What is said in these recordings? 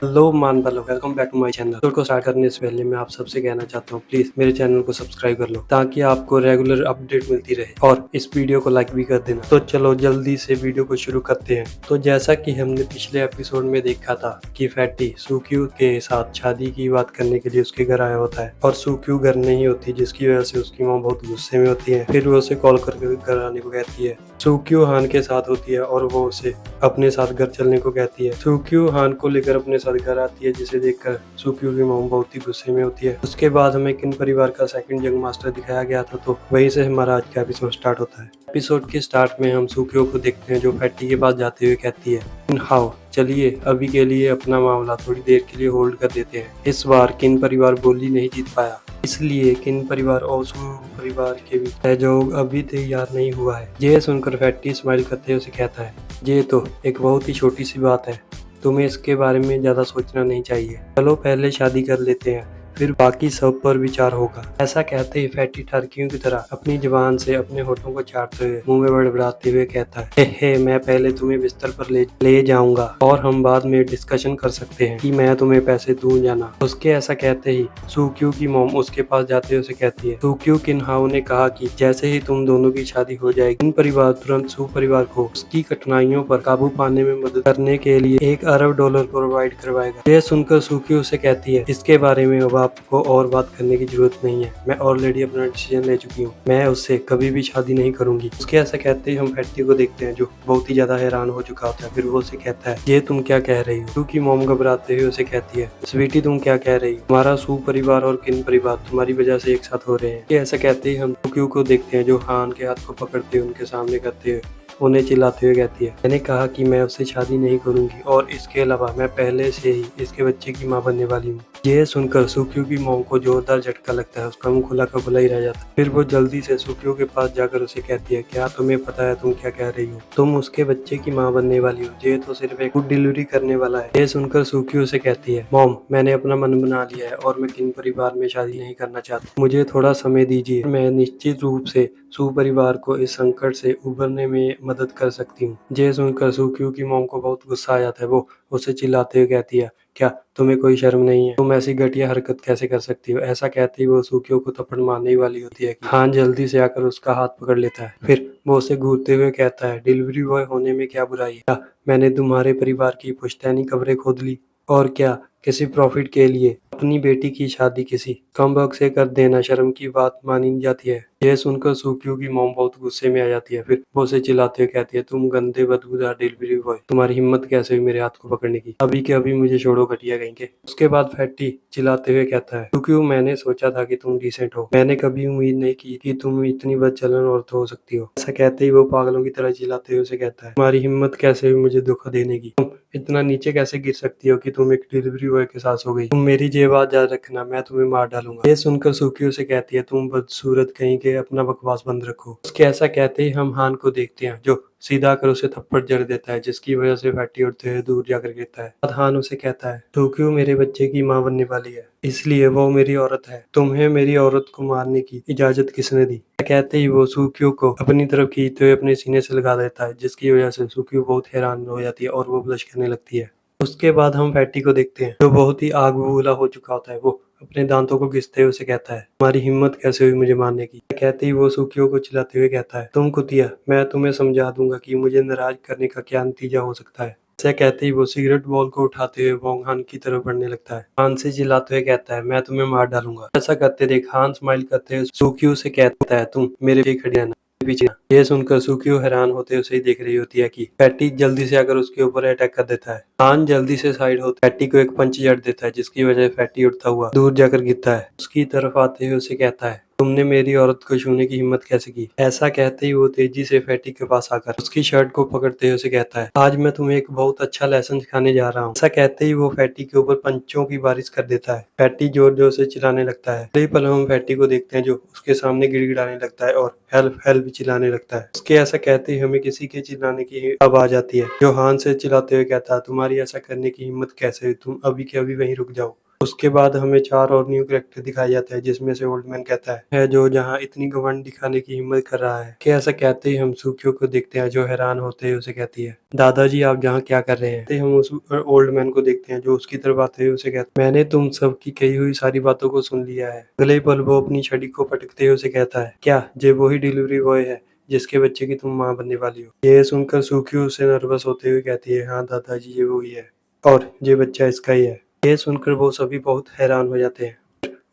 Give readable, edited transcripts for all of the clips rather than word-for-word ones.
Hello मान वालो, welcome back to my channel. Video को स्टार्ट करने से पहले मैं आप सबसे कहना चाहता हूँ, प्लीज मेरे चैनल को सब्सक्राइब कर लो ताकि आपको रेगुलर अपडेट मिलती रहे और इस वीडियो को लाइक भी कर देना। तो चलो जल्दी से वीडियो को शुरू करते हैं। तो जैसा कि हमने पिछले एपिसोड में देखा था कि फैटी सूक्यू के साथ शादी की बात करने के लिए उसके घर आया होता है और सूक्यू घर नहीं होती, जिसकी वजह से उसकी माँ बहुत गुस्से में होती है। फिर वो उसे कॉल करके घर आने को कहती है। सूक्यू हान के साथ होती है और वो उसे अपने साथ घर चलने को कहती है। सूक्यू हान को लेकर अपने साथ घर आती है, जिसे देखकर सूक्यू की मॉम बहुत ही गुस्से में होती है। उसके बाद हमें किन परिवार का सेकंड यंग मास्टर दिखाया गया था, तो वहीं से हमारा आज का एपिसोड स्टार्ट होता है। एपिसोड के स्टार्ट में हम सूक्यू को देखते हैं जो फैटी के पास जाते हुए कहती है, हाउ चलिए अभी के लिए अपना मामला थोड़ी देर के लिए होल्ड कर देते हैं। इस बार किन परिवार बोली नहीं जीत पाया, इसलिए किन परिवार और सू परिवार के भी सहयोग अभी तैयार नहीं हुआ है। ये सुनकर फैटी स्माइल करते हुए उसे कहता है, ये तो एक बहुत ही छोटी सी बात है, तुम्हें इसके बारे में ज्यादा सोचना नहीं चाहिए। चलो पहले शादी कर लेते हैं, फिर बाकी सब पर विचार होगा। ऐसा कहते ही फैटी टर्कियों की तरह अपनी जुबान से अपने होठों को चाटते हुए मुंह में बड़बड़ाते हुए कहता है, हे मैं पहले तुम्हें बिस्तर पर ले जाऊंगा और हम बाद में डिस्कशन कर सकते हैं कि मैं तुम्हें पैसे दूं या ना। उसके ऐसा कहते ही सूक्यू की मॉम उसके पास जाते हुए उसे कहती है, सूक्यू किनहाओ ने कहा कि जैसे ही तुम दोनों की शादी हो जाएगी, किन परिवार तुरंत सू परिवार को उसकी कठिनाइयों पर काबू पाने में मदद करने के लिए $1 अरब प्रोवाइड करवाएगा। यह सुनकर सूक्यू उसे कहती है, इसके बारे में अब आपको और बात करने की जरूरत नहीं है, मैं ऑलरेडी अपना डिसीजन ले चुकी हूँ, मैं उससे कभी भी शादी नहीं करूंगी। उसके ऐसा कहते ही हम फैटी को देखते हैं जो बहुत ही ज्यादा हैरान हो चुका होता है। फिर वो उसे कहता है, ये तुम क्या कह रही हो? क्योंकि मॉम घबराते हुए उसे कहती है, स्वीटी तुम क्या कह रही हो? हमारा सू परिवार और किन परिवार तुम्हारी वजह से एक साथ हो रहे हैं। ऐसा कहते ही हम सूक्यू को देखते हैं जो हान के हाथ को पकड़ते हुए उनके सामने करते हुए उन्हें चिल्लाते हुए कहती है, मैंने कहा कि मैं उससे शादी नहीं करूंगी और इसके अलावा मैं पहले से ही इसके बच्चे की मां बनने वाली हूँ। यह सुनकर सूक्यू की मॉम को जोरदार झटका लगता है, उसका मुंह खुला का खुला ही रह जाता है। फिर वो जल्दी से सूक्यू के पास जाकर उसे कहती है, क्या तुम्हें पता है तुम क्या कह रही हो? तुम उसके बच्चे की माँ बनने वाली हो, ये तो सिर्फ एक फूड डिलीवरी करने वाला है। यह सुनकर सूक्यू से कहती है, मॉम मैंने अपना मन बना लिया है और मैं किन परिवार में शादी नहीं करना चाहती, मुझे थोड़ा समय दीजिए, मैं निश्चित रूप से सू परिवार को इस संकट से उबरने में मदद कर सकती हूँ। ये सुनकर सूक्यू की मॉम को बहुत गुस्सा आ जाता है। वो उसे चिल्लाते हुए कहती है, क्या तुम्हें कोई शर्म नहीं है? तुम ऐसी घटिया हरकत कैसे कर सकती हो? ऐसा कहते ही वो सूक्यू को थप्पड़ मारने ही वाली होती है कि हान जल्दी से आकर उसका हाथ पकड़ लेता है। फिर वो उसे घूरते हुए कहता है, डिलीवरी बॉय होने में क्या बुराई है? क्या मैंने तुम्हारे परिवार की पुश्तैनी कब्रें खोद ली और क्या किसी प्रॉफिट के लिए अपनी बेटी की शादी किसी कमबख्त से कर देना शर्म की बात मानी जाती है? यह सुनकर सूक्यू की मॉम बहुत गुस्से में आ जाती है। फिर वो उसे चिल्लाते हुए कहती है, तुम गंदे बदबूदार डिलीवरी बॉय, तुम्हारी हिम्मत कैसे हुई मेरे हाथ को पकड़ने की? अभी के अभी मुझे छोड़ो घटिया कहेंगे। उसके बाद फैटी चिल्लाते हुए कहता है, सूक्यू मैंने सोचा था कि तुम डिसेंट हो, मैंने कभी उम्मीद नहीं की कि तुम इतनी बदचलन औरत हो सकती हो। ऐसा कहते ही वो पागलों की तरह चिल्लाते हुए उसे कहता है, तुम्हारी हिम्मत कैसे हुई मुझे धोखा देने की? तुम इतना नीचे कैसे गिर सकती हो कि तुम एक डिलीवरी बॉय के साथ हो गई? तुम मेरी ये बात याद रखना, मैं तुम्हें मार डालूंगा। ये सुनकर सूक्यू से कहती है, तुम बदसूरत कहीं के अपना बकवास बंद रखो। उसके ऐसा कहते ही हम हान को देखते हैं जो सीधा कर उसे थप्पड़ जड़ देता है, जिसकी वजह से फैटी उड़ते हुए दूर जाकर गिरता है। हान उसे कहता है, सूक्यू मेरे बच्चे की मां बनने वाली है, इसलिए वो मेरी औरत है, तुम्हें मेरी औरत को मारने की इजाजत किसने दी? कहते ही वो सूक्यू को अपनी तरफ खींचते हुए अपने सीने से लगा देता है, जिसकी वजह से सूक्यू बहुत हैरान हो जाती है और वो ब्लश करने लगती है। उसके बाद हम फैटी को देखते हैं जो बहुत ही आग बबूला हो चुका होता है। वो अपने दांतों को घिसते हुए उसे कहता है, तुम्हारी हिम्मत कैसे हुई मुझे मारने की? कहते ही वो सूक्यू को चिल्लाते हुए कहता है, तुम कुतिया, मैं तुम्हें समझा दूंगा कि मुझे नाराज करने का क्या नतीजा हो सकता है। ऐसा कहते ही वो सिगरेट बॉल को उठाते हुए वोंग हान की तरफ बढ़ने लगता है। हान से चिल्लाते हुए कहता है, मैं तुम्हें मार डालूंगा। ऐसा करते देख हान स्माइल करते हुए सूक्यू से कहता है, तुम मेरे पीछे खड़ी रहना, पीछे। ये सुनकर सूक्यू हैरान होते उसे देख रही होती है कि फैटी जल्दी से आकर उसके ऊपर अटैक कर देता है। हान जल्दी से साइड होकर फैटी को एक पंच जड़ देता है, जिसकी वजह से फैटी उड़ता हुआ दूर जाकर गिरता है। उसकी तरफ आते हुए उसे कहता है, तुमने मेरी औरत को छूने की हिम्मत कैसे की? ऐसा कहते ही वो तेजी से फैटी के पास आकर उसकी शर्ट को पकड़ते हुए उसे कहता है, आज मैं तुम्हें एक बहुत अच्छा लेसन सिखाने जा रहा हूँ। ऐसा कहते ही वो फैटी के ऊपर पंचों की बारिश कर देता है। फैटी जोर जोर से चिल्लाने लगता है। अगले पल हम फैटी को देखते हैं जो उसके सामने गिड़गिड़ाने लगता है और हेल्प हेल्प चिल्लाने लगता है। उसके ऐसा कहते ही हमें किसी के चिल्लाने की आवाज आती है जो हान से चिल्लाते हुए कहता है, तुम्हारी ऐसा करने की हिम्मत कैसे हुई? तुम अभी के अभी वहीं रुक जाओ, उसके बाद हमें 4 और न्यू कैरेक्टर दिखाया जाता है, जिसमें से ओल्ड मैन कहता है जो जहाँ इतनी घमंड दिखाने की हिम्मत कर रहा है। कि ऐसा कहते ही हम सुकियो को देखते हैं, जो हैरान होते ही उसे कहती है, दादाजी आप जहाँ क्या कर रहे हैं। तो हम उस ओल्ड मैन को देखते हैं, जो उसकी तरफ आते हुए उसे कहता है, मैंने तुम सब की कही हुई सारी बातों को सुन लिया है। अगले पल वो अपनी छड़ी को पटकते हुए उसे कहता है, क्या ये वही डिलीवरी बॉय है जिसके बच्चे की तुम माँ बनने वाली हो। ये सुनकर सुकियो उससे नर्वस होते हुए कहती है, हाँ दादाजी ये वही है और ये बच्चा इसका ही है। ये सुनकर वो सभी बहुत हैरान हो जाते हैं।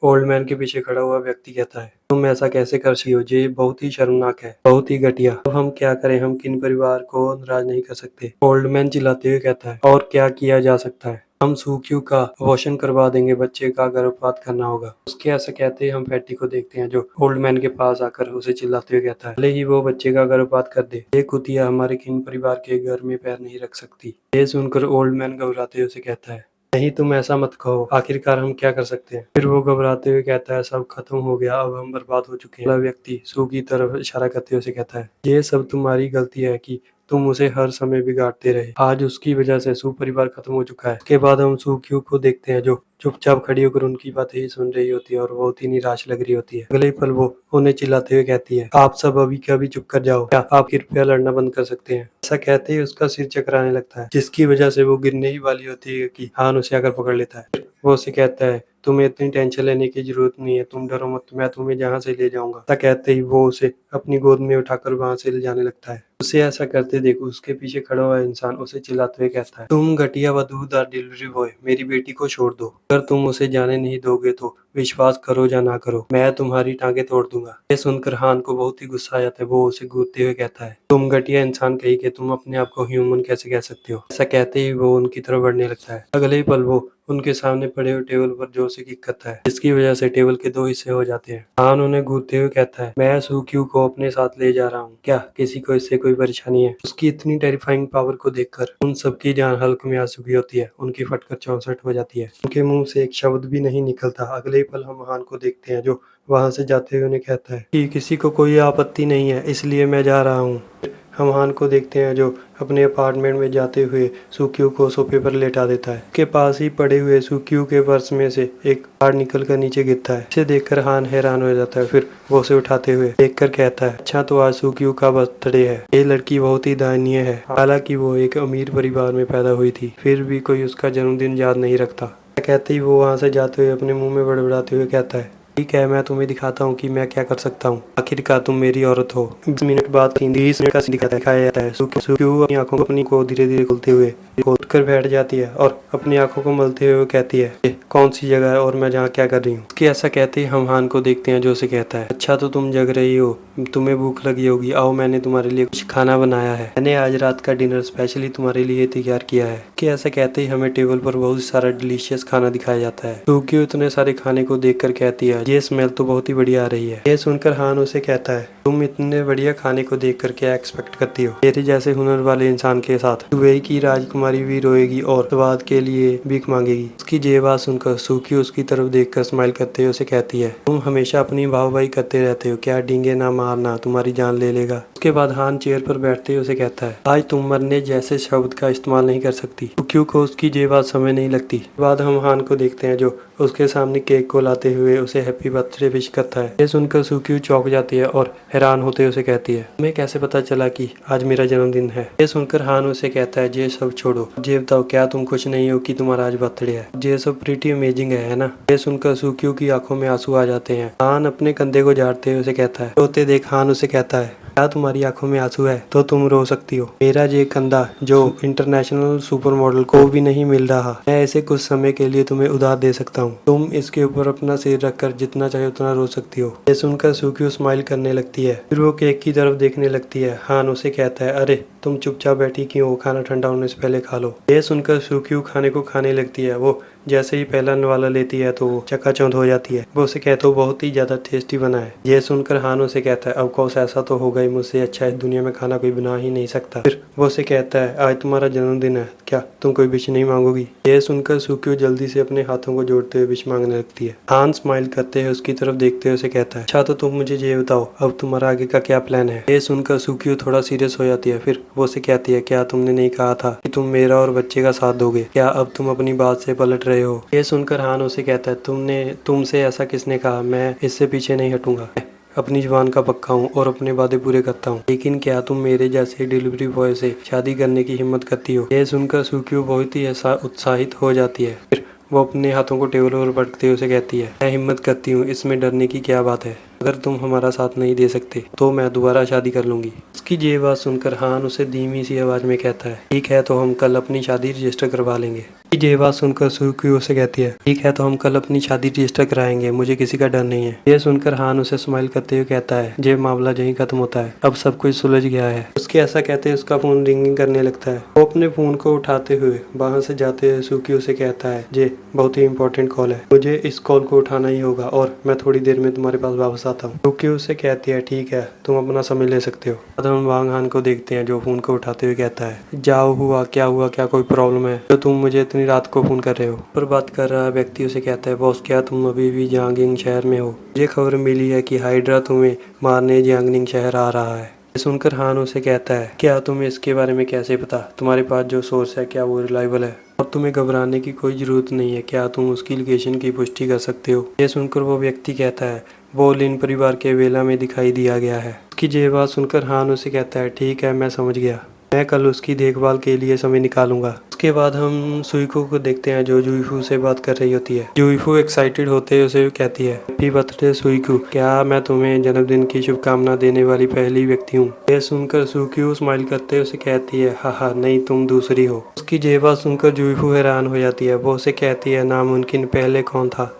ओल्ड मैन के पीछे खड़ा हुआ व्यक्ति कहता है, तुम ऐसा कैसे कर सकती हो, ये बहुत ही शर्मनाक है, बहुत ही घटिया। अब हम क्या करें, हम किन परिवार को नाराज नहीं कर सकते। ओल्ड मैन चिल्लाते हुए कहता है, और क्या किया जा सकता है, हम सुकियो का अबॉर्शन करवा देंगे, बच्चे का गर्भपात करना होगा। उसके ऐसा कहते ही हम फैटी को देखते हैं, जो ओल्ड मैन के पास आकर उसे चिल्लाते हुए कहता है, भले ही वो बच्चे का गर्भपात कर दे, ये कुतिया हमारे किन परिवार के घर में पैर नहीं रख सकती। ये सुनकर ओल्ड मैन घबराते हुए उसे कहता है, नहीं तुम ऐसा मत कहो, आखिरकार हम क्या कर सकते हैं। फिर वो घबराते हुए कहता है, सब खत्म हो गया, अब हम बर्बाद हो चुके हैं। व्यक्ति सू की तरफ इशारा करते हुए उसे कहता है, ये सब तुम्हारी गलती है कि तुम उसे हर समय बिगाड़ते रहे, आज उसकी वजह से सू परिवार खत्म हो चुका है। उसके बाद हम सुकियो को देखते हैं, जो चुपचाप खड़ी होकर उनकी बातें ही सुन रही होती है और बहुत ही निराश लग रही होती है। अगले पल वो उन्हें चिल्लाते हुए कहती है, आप सब अभी क्या भी चुप कर जाओ, क्या आप कृपया लड़ना बंद कर सकते हैं। ऐसा कहते ही उसका सिर चकराने लगता है, जिसकी वजह से वो गिरने ही वाली होती है कि हान उसे आकर पकड़ लेता है। वो उसे कहता है, तुम्हें इतनी टेंशन लेने की जरूरत नहीं है, तुम डरो मत, मैं तुम्हें जहाँ से ले जाऊंगा। ऐसा कहते ही वो उसे अपनी गोद में उठाकर वहां से ले जाने लगता है। उसे ऐसा करते देखो उसके पीछे खड़ा हुआ इंसान उसे चिल्लाते हुए कहता है, तुम घटिया वधूदार डिलीवरी बॉय, मेरी बेटी को छोड़ दो। अगर तुम उसे जाने नहीं दोगे तो विश्वास करो या ना करो, मैं तुम्हारी टांगे तोड़ दूंगा। ये सुनकर हान को बहुत ही गुस्सा आ जाता है। वो उसे घूरते हुए कहता है, तुम घटिया इंसान कही के तुम अपने आप को ह्यूमन कैसे कह सकते हो। ऐसा कहते ही वो उनकी तरफ बढ़ने लगता है। अगले ही पल वो उनके सामने पड़े हुए टेबल पर जोर से किक करता है, जिसकी वजह से टेबल के 2 हिस्से हो जाते हैं। हान उन्हें घूरते हुए कहता है, मैं सुकियो को अपने साथ ले जा रहा हूँ, क्या किसी को इससे कोई परेशानी है। उसकी इतनी टेरिफाइंग पावर को देखकर उन सबकी जान हल्क में आ चुकी होती है। उनकी फटकर 64 हो जाती है, उनके मुंह से एक शब्द भी नहीं निकलता। अगले ही पल हम हान को देखते हैं, जो वहां से जाते हुए उन्हें कहता है कि किसी को कोई आपत्ति नहीं है, इसलिए मैं जा रहा हूँ। हम हान को देखते हैं, जो अपने अपार्टमेंट में जाते हुए सुकियो को सोफे पर लेटा देता है। के पास ही पड़े हुए सुकियो के पर्स में से एक कार्ड निकल कर नीचे गिरता है। इसे देखकर हान हैरान हो जाता है। फिर वो उसे उठाते हुए देखकर कहता है, अच्छा तो आज सुकियो का बर्थडे है। ये लड़की बहुत ही दयनीय है, हालांकि वो एक अमीर परिवार में पैदा हुई थी, फिर भी कोई उसका जन्मदिन याद नहीं रखता। कहते ही वो वहां से जाते हुए अपने मुंह में बड़बड़ाते हुए कहता है, ठीक है मैं तुम्हें दिखाता हूँ कि मैं क्या कर सकता हूँ, आखिरकार तुम मेरी औरत हो। 20 मिनट बाद 30 मिनट का सीन दिखाया जाता है। सुकियो अपनी आंखों को धीरे धीरे खोलते हुए खोलकर बैठ जाती है और अपनी आंखों को मलते हुए कहती है, ये कौन सी जगह है और मैं जहाँ क्या कर रही हूँ। उसके ऐसा कहते ही हम हान को देखते हैं, जो उसे कहता है, अच्छा तो तुम जग रही हो, तुम्हें भूख लगी होगी, आओ मैंने तुम्हारे लिए कुछ खाना बनाया है, मैंने आज रात का डिनर स्पेशली तुम्हारे लिए तैयार किया है। कि ऐसा कहते ही हमें टेबल पर बहुत सारा डिलीशियस खाना दिखाया जाता है। सुकियो इतने सारे खाने को देखकर कहती है, ये स्मेल तो बहुत ही बढ़िया आ रही है। ये सुनकर हान उसे कहता है, तुम इतने बढ़िया खाने को देखकर क्या एक्सपेक्ट करती हो, मेरे जैसे हुनर वाले इंसान के साथ दुबई की राजकुमारी भी रोएगी और स्वाद के लिए भीख मांगेगी। उसकी ये बात सुनकर सुकियो उसकी तरफ देखकर स्माइल करते हुए उसे कहती है, तुम हमेशा अपनी वाहवाही करते रहते हो, क्या डींगे ना मारना तुम्हारी जान ले लेगा। उसके बाद हान चेयर पर बैठते हुए उसे कहता है, आज तुम मरने जैसे शब्द का इस्तेमाल नहीं कर सकती। सुकियो को उसकी ये बात समय नहीं लगती। बाद हम हान को देखते हैं, जो उसके सामने केक को लाते हुए उसे हैप्पी बर्थडे विश करता है। ये सुनकर सुकियो चौंक जाती है और हैरान होते हुए उसे कहती है, तुम्हें कैसे पता चला कि आज मेरा जन्मदिन है। ये सुनकर हान उसे कहता है, ये सब छोड़ो, ये बताओ क्या तुम खुश नहीं हो कि तुम्हारा आज बर्थडे है। ये सब प्रीटी अमेजिंग है ना। ये सुनकर सुकियो की आंखों में आंसू आ जाते हैं। हान अपने कंधे को झाड़ते हुए उसे कहता है, रोते देख। हान उसे कहता है, क्या तुम्हारी आंखों में आंसू है तो तुम रो सकती हो, मेरा ये कंधा जो इंटरनेशनल सुपर मॉडल को भी नहीं मिल रहा, मैं इसे कुछ समय के लिए तुम्हें उधार दे सकता हूँ, तुम इसके ऊपर अपना सिर रखकर जितना चाहे उतना रो सकती हो। ये सुनकर सुकियो स्माइल करने लगती है। फिर वो केक की तरफ देखने लगती है। हान उसे कहता है, अरे तुम चुपचाप बैठी क्यों हो, खाना ठंडा होने से पहले खा लो। ये सुनकर सुकियो खाने को खाने लगती है। वो जैसे ही पहला नवाला लेती है तो वो चकाचौंध हो जाती है। वो उसे कहता है, बहुत ही ज्यादा टेस्टी बना है। ये सुनकर हान उसे कहता है, अब कोर्स ऐसा तो होगा ही, मुझसे अच्छा इस दुनिया में खाना कोई बना ही नहीं सकता। फिर वो उसे कहता है, आज तुम्हारा जन्मदिन है, क्या तुम कोई विश नहीं मांगोगी। ये सुनकर सुकियो जल्दी से अपने हाथों को जोड़ते हुए विश मांगने लगती है। हान स्माइल करते हुए उसकी तरफ देखते हुए उसे कहता है, अच्छा तो तुम मुझे ये बताओ अब तुम्हारा आगे का क्या प्लान है। ये सुनकर सुकियो थोड़ा सीरियस हो जाती है। फिर वो उसे कहती है, क्या तुमने नहीं कहा था कि तुम मेरा और बच्चे का साथ दोगे? क्या अब तुम अपनी बात से पलट रहे हो? ये सुनकर हान उसे कहता है, तुमसे ऐसा किसने कहा? मैं इससे पीछे नहीं हटूंगा। मैं अपनी जुबान का पक्का हूँ और अपने वादे पूरे करता हूँ। लेकिन क्या तुम मेरे जैसे डिलीवरी बॉय से शादी करने की हिम्मत करती हो? यह सुनकर सुकियो बहुत ही ऐसा उत्साहित हो जाती है। फिर वो अपने हाथों को टेबल पर पटकते हुए उसे कहती है, मैं हिम्मत करती हूँ, इसमें डरने की क्या बात है? अगर तुम हमारा साथ नहीं दे सकते तो मैं दोबारा शादी कर लूंगी। उसकी ये बात सुनकर हान उसे धीमी सी आवाज में कहता है, ठीक है तो हम कल अपनी शादी रजिस्टर करवा लेंगे। ये बात सुनकर सुकियो उसे कहती है, ठीक है तो हम कल अपनी शादी रजिस्टर कराएंगे, मुझे किसी का डर नहीं है। यह सुनकर हान उसे स्माइल करते हुए कहता है, ये मामला यहीं खत्म होता है, अब सब कुछ सुलझ गया है। उसके ऐसा कहते उसका फोन रिंगिंग करने लगता है। वो अपने फोन को उठाते हुए वहां से जाते हुए सुकियो से कहता है, ये बहुत ही इंपॉर्टेंट कॉल है, मुझे इस कॉल को उठाना ही होगा और मैं थोड़ी देर में तुम्हारे पास वापस आता हूँ। सुकियो उसे कहती है, ठीक है तुम अपना समय ले सकते हो। बाद हम वांग हान को देखते हैं जो फोन को उठाते हुए कहता है, जाओ हुआ, क्या कोई प्रॉब्लम है जो तुम मुझे इतनी रात को फोन कर रहे हो? पर बात कर रहा व्यक्ति उसे कहता है, बॉस क्या तुम अभी भी जियांगनिंग शहर में हो? मुझे खबर मिली है कि हाइड्रा तुम्हें मारने जियांगनिंग शहर आ रहा है। सुनकर हान उसे कहता है, क्या तुम्हें इसके बारे में कैसे पता? तुम्हारे पास जो सोर्स है क्या वो रिलायबल है? और तुम्हें घबराने की कोई जरूरत नहीं है, क्या तुम उसकी लोकेशन की पुष्टि कर सकते हो? यह सुनकर वो व्यक्ति कहता है, वो लिन परिवार के वेला में दिखाई दिया गया है। उसकी ये बात सुनकर हान उसे कहता है, ठीक है मैं समझ गया, मैं कल उसकी देखभाल के लिए समय निकालूंगा। उसके बाद हम सुइको को देखते हैं जो जुईफू से बात कर रही होती है। जुईफू एक्साइटेड होते उसे कहती है, हैप्पी बर्थडे सुइको, क्या मैं तुम्हें जन्मदिन की शुभकामना देने वाली पहली व्यक्ति हूँ? यह सुनकर सुइको स्माइल करते उसे कहती है, हाँ नहीं तुम दूसरी हो। उसकी ये बात सुनकर जुईफू हैरान हो जाती है। वो उसे कहती है, नामुमकिन, पहले कौन था?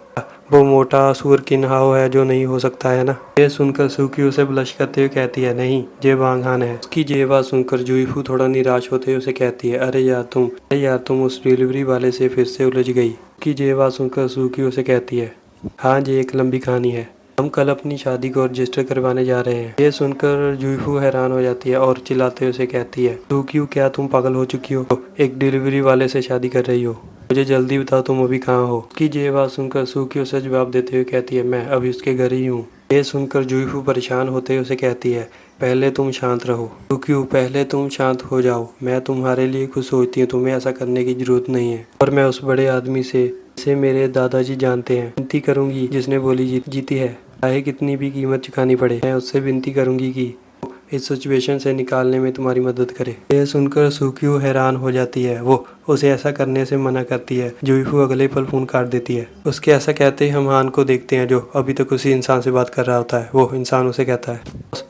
वो मोटा सूर किन्हाओ है जो नहीं हो सकता है ना? ये सुनकर सुकियो उसे ब्लश करते हुए कहती है, नहीं ये वांग हान है। उसकी ये बात सुनकर जुईफू थोड़ा निराश होते हुए उसे कहती है, अरे यार तुम उस डिलीवरी वाले से फिर से उलझ गई। उसकी ये बात सुनकर सुकियो उसे कहती है, हाँ ये एक लंबी कहानी है, हम कल अपनी शादी को रजिस्टर करवाने जा रहे हैं। ये सुनकर जुईफू हैरान हो जाती है और चिल्लाते हुए उसे कहती है, सुकियो क्या तुम पागल हो चुकी हो? एक डिलीवरी वाले से शादी कर रही हो? मुझे जल्दी बताओ तुम अभी कहाँ हो? कि ये बात सुनकर सुकियो उसे जवाब देते हुए कहती है, मैं अभी उसके घर ही हूँ। ये सुनकर जुईफू परेशान होते हुए उसे कहती है, पहले तुम शांत रहो सुकियो, पहले तुम शांत हो जाओ, मैं तुम्हारे लिए कुछ सोचती हूँ, तुम्हें ऐसा करने की जरूरत नहीं है। और मैं उस बड़े आदमी से मेरे दादाजी जानते हैं, विनती करूंगी जिसने बोली जीती है, चाहे कितनी भी कीमत चुकानी पड़े, मैं उससे विनती करूंगी कि इस सिचुएशन से निकालने में तुम्हारी मदद करे। यह सुनकर सुकियो हैरान हो जाती है। वो उसे ऐसा करने से मना करती है। जुईफू अगले पल फोन काट देती है। उसके ऐसा कहते ही हम हान को देखते हैं जो अभी तक उसी इंसान से बात कर रहा होता है। वो इंसान उसे कहता है,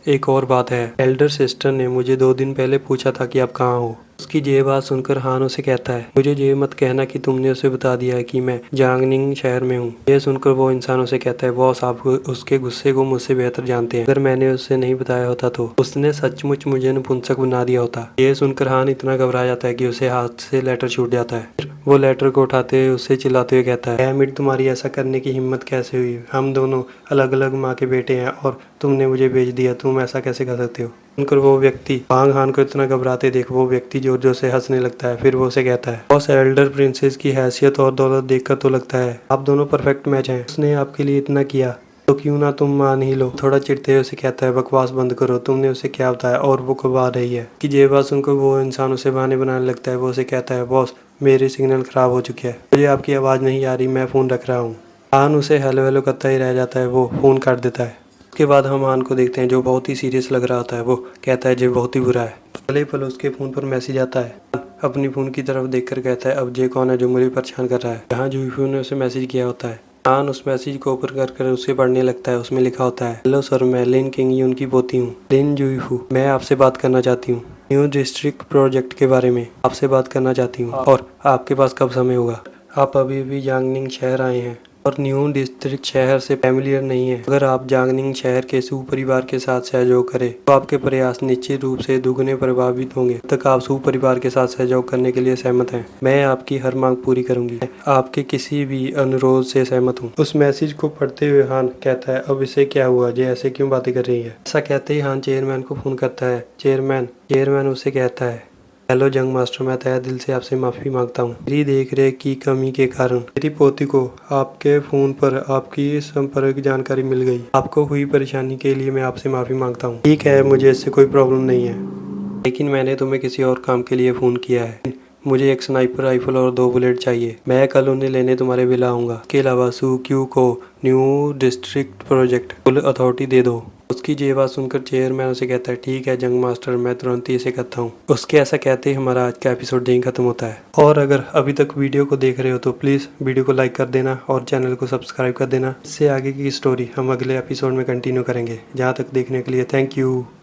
एक और बात है, एल्डर सिस्टर ने मुझे 2 दिन पहले पूछा था कि आप कहाँ हो। उसकी ये बात सुनकर हान उसे कहता है, मुझे ये मत कहना कि तुमने उसे बता दिया है कि मैं जियांगनिंग शहर में हूँ। यह सुनकर वो इंसान उसे कहता है, बॉस आप उसके गुस्से को मुझसे बेहतर जानते हैं, अगर मैंने उसे नहीं बताया होता तो उसने सचमुच मुझे नपुंसक बना दिया होता। यह सुनकर हान इतना घबरा जाता है कि उसे हाथ से लेटर छूट जाता है। वो लेटर को उठाते हुए उससे चिल्लाते हुए कहता है, मिट तुम्हारी ऐसा करने की हिम्मत कैसे हुई? हम दोनों अलग अलग माँ के बेटे हैं और तुमने मुझे भेज दिया, तुम ऐसा कैसे कर सकते हो? सुनकर वो व्यक्ति वांग हान को इतना घबराते देख वो व्यक्ति जोर जोर से हंसने लगता है। फिर वो उसे कहता है, बॉस एल्डर प्रिंसेस की हैसियत और दौलत देखकर तो लगता है आप दोनों परफेक्ट मैच हैं। उसने आपके लिए इतना किया तो क्यों ना तुम मान ही लो। थोड़ा चिढ़ते हुए उसे कहता है, बकवास बंद करो, तुमने उसे क्या बताया? और वो कब आ रही है? कि ये बात सुनकर वो इंसान उसे बहाने बनाने लगता है। वो उसे कहता है, बॉस मेरे सिग्नल खराब हो चुके हैं, मुझे आपकी आवाज़ नहीं आ रही, मैं फ़ोन रख रहा हूँ। हान उसे हेलो हेलो करता ही रह जाता है। वो फ़ोन काट देता है। उसके बाद हम हान को देखते हैं जो बहुत ही सीरियस लग रहा होता है। वो कहता है, ये बहुत ही बुरा है। अगले पल उसके फ़ोन पर मैसेज आता है। अपनी फ़ोन की तरफ देखकर कहता है, अब ये कौन है जो मुझे परेशान कर रहा है? जहाँ जुईफू ने उसे मैसेज किया होता है। हान उस मैसेज को ओपन कर उसे पढ़ने लगता है। उसमें लिखा होता है, हेलो सर, मैं लिन किंग यून की पोती हूँ, लिन जुईफू, मैं आपसे बात करना चाहती हूँ न्यू डिस्ट्रिक्ट प्रोजेक्ट के बारे में आपसे बात करना चाहती हूँ। और आपके पास कब समय होगा? आप अभी भी जियांगनिंग शहर आए हैं और न्यू डिस्ट्रिक्ट शहर से फैमिलियर नहीं है। अगर आप जियांगनिंग शहर के सू परिवार के साथ सहयोग करें तो आपके प्रयास निश्चित रूप से दुगने प्रभावित होंगे। तक आप सू परिवार के साथ सहयोग करने के लिए सहमत हैं। मैं आपकी हर मांग पूरी करूंगी। मैं आपके किसी भी अनुरोध से सहमत हूँ। उस मैसेज को पढ़ते हुए हान कहता है, अब इसे क्या हुआ? ये ऐसे क्यों बातें कर रही है? ऐसा कहते ही हान चेयरमैन को फोन करता है। चेयरमैन उसे कहता है, हेलो जंग मास्टर, मैं तहे दिल से आपसे माफ़ी मांगता हूँ। मेरी देखरेख की कमी के कारण मेरी पोती को आपके फ़ोन पर आपकी संपर्क जानकारी मिल गई। आपको हुई परेशानी के लिए मैं आपसे माफ़ी मांगता हूँ। ठीक है, मुझे इससे कोई प्रॉब्लम नहीं है। लेकिन मैंने तुम्हें किसी और काम के लिए फ़ोन किया है। मुझे एक स्नाइपर राइफल और 2 बुलेट चाहिए। मैं कल उन्हें लेने तुम्हारे विला आऊँगा। इसके अलावा सू क्यू को new district project full authority दे दो। उसकी ये बात सुनकर चेयरमैन उसे कहता है, ठीक है जंग मास्टर, मैं तुरंत ही इसे कहता हूँ। उसके ऐसा कहते ही हमारा आज का एपिसोड यहीं खत्म होता है। और अगर अभी तक वीडियो को देख रहे हो तो प्लीज़ वीडियो को लाइक कर देना और चैनल को सब्सक्राइब कर देना। इससे आगे की स्टोरी हम अगले एपिसोड में कंटिन्यू करेंगे। जहाँ तक देखने के लिए थैंक यू।